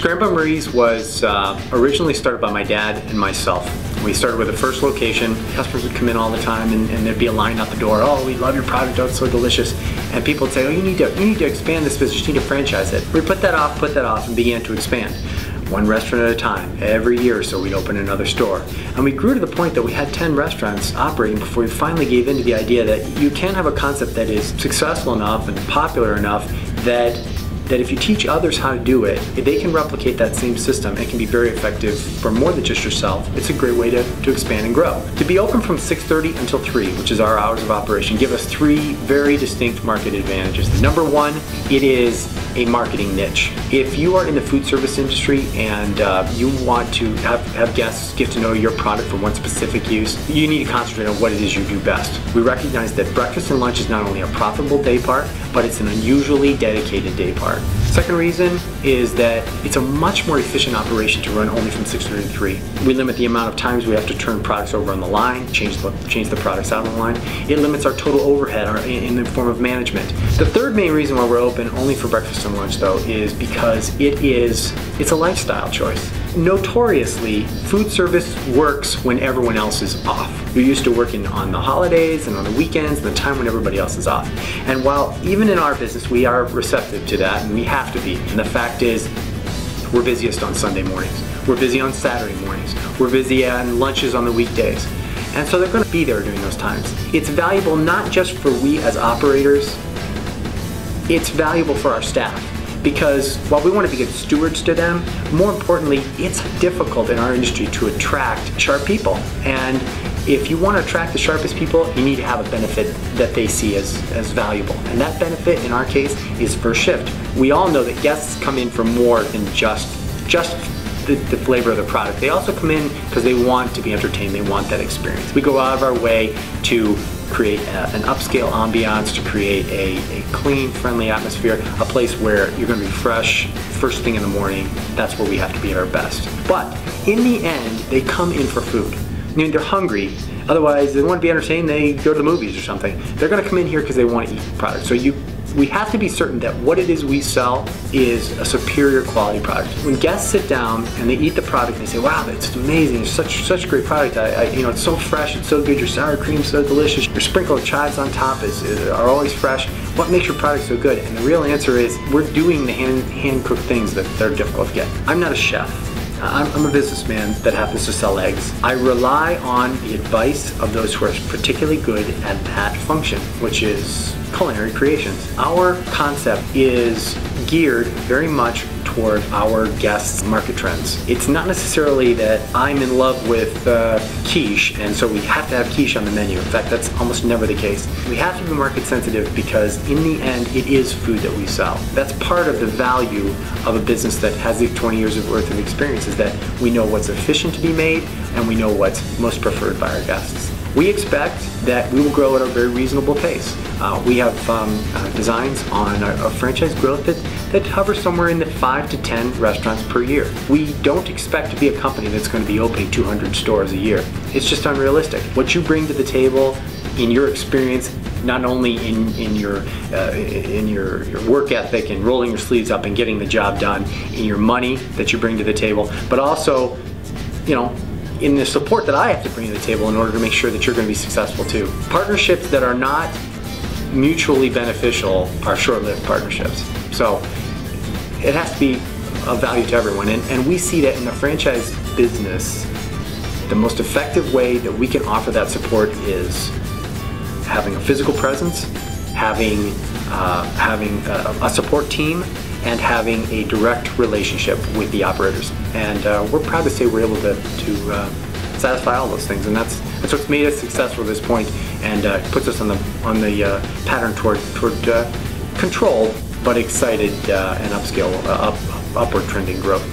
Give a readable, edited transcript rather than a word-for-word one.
Scrambler Marie's was originally started by my dad and myself. We started with the first location. Customers would come in all the time and there'd be a line out the door. Oh, we love your product, oh, it's so delicious. And people would say, oh, you need to expand this business, you need to franchise it. We put that off, and began to expand. One restaurant at a time. Every year or so we'd open another store. And we grew to the point that we had 10 restaurants operating before we finally gave in to the idea that you can have a concept that is successful enough and popular enough that if you teach others how to do it, they can replicate that same system. It can be very effective for more than just yourself. It's a great way to expand and grow. To be open from 6:30 until 3, which is our hours of operation, give us 3 very distinct market advantages. Number 1, it is a marketing niche. If you are in the food service industry and you want to have guests get to know your product for one specific use, you need to concentrate on what it is you do best. We recognize that breakfast and lunch is not only a profitable day part, but it's an unusually dedicated day part. Second reason is that it's a much more efficient operation to run only from 6:30 to 3. We limit the amount of times we have to turn products over on the line, change the products out on the line. It limits our total overhead in the form of management. The third main reason why we're open only for breakfast and lunch, though, is because it's a lifestyle choice. Notoriously, food service works when everyone else is off. You're used to working on the holidays and on the weekends and the time when everybody else is off. And while even in our business we are receptive to that, and we have to be, and the fact is we're busiest on Sunday mornings, we're busy on Saturday mornings, we're busy on lunches on the weekdays. And so they're going to be there during those times. It's valuable not just for we as operators, it's valuable for our staff. Because while we want to be good stewards to them, more importantly, it's difficult in our industry to attract sharp people. And if you want to attract the sharpest people, you need to have a benefit that they see as valuable. And that benefit, in our case, is first shift. We all know that guests come in for more than just the flavor of the product. They also come in because they want to be entertained, they want that experience. We go out of our way to create an upscale ambiance, to create a clean, friendly atmosphere, a place where you're going to be fresh first thing in the morning. That's where we have to be at our best. But in the end, they come in for food. I mean, they're hungry. Otherwise, they want to be entertained, they go to the movies or something. They're going to come in here because they want to eat the product. So we have to be certain that what it is we sell is a superior quality product. When guests sit down and they eat the product, they say, wow, it's amazing, it's such a great product. It's so fresh, it's so good, your sour cream's so delicious, your sprinkle of chives on top are always fresh. What makes your product so good? And the real answer is, we're doing the hand-cooked things that are difficult to get. I'm not a chef. I'm a businessman that happens to sell eggs. I rely on the advice of those who are particularly good at that function, which is culinary creations. Our concept is geared very much toward our guests' market trends. It's not necessarily that I'm in love with quiche and so we have to have quiche on the menu. In fact, that's almost never the case. We have to be market sensitive because in the end it is food that we sell. That's part of the value of a business that has the 20 years worth of experience, is that we know what's efficient to be made and we know what's most preferred by our guests. We expect that we will grow at a very reasonable pace. We have designs on our franchise growth that hover somewhere in the 5 to 10 restaurants per year. We don't expect to be a company that's going to be opening 200 stores a year. It's just unrealistic. What you bring to the table in your experience, not only in your work ethic and rolling your sleeves up and getting the job done, in your money that you bring to the table, but also, in the support that I have to bring to the table in order to make sure that you're going to be successful too. Partnerships that are not mutually beneficial are short-lived partnerships. So it has to be of value to everyone. And we see that in the franchise business, the most effective way that we can offer that support is having a physical presence, having a support team, and having a direct relationship with the operators. And we're proud to say we're able to satisfy all those things, and that's what's made us successful at this point, and puts us on the pattern toward controlled but excited and upward trending growth.